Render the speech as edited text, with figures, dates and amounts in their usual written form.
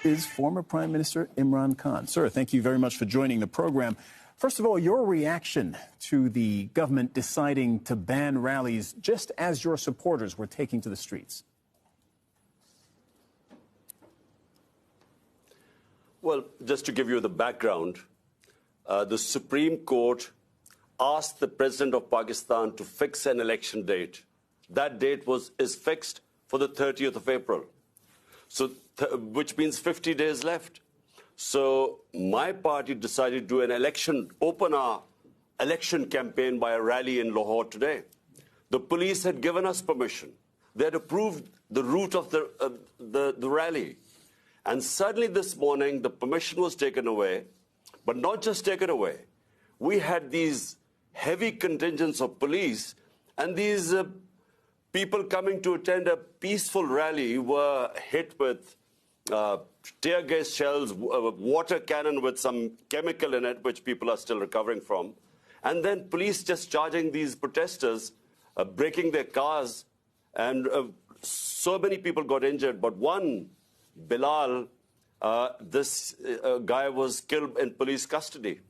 is former Prime Minister Imran Khan. Sir, thank you very much for joining the program. First of all, your reaction to the government deciding to ban rallies just as your supporters were taking to the streets. Well, just to give you the background, the Supreme Court asked the President of Pakistan to fix an election date. That date is fixed for the 30th of April, so which means 50 days left. So my party decided to do an open election campaign by a rally in Lahore today. The police had given us permission. They had approved the route of the rally. And suddenly this morning, the permission was taken away, but not just taken away. We had these heavy contingents of police, and these people coming to attend a peaceful rally were hit with tear gas shells, water cannon with some chemical in it, which people are still recovering from. And then police just charging these protesters, breaking their cars, and so many people got injured. But one, Bilal, this guy was killed in police custody.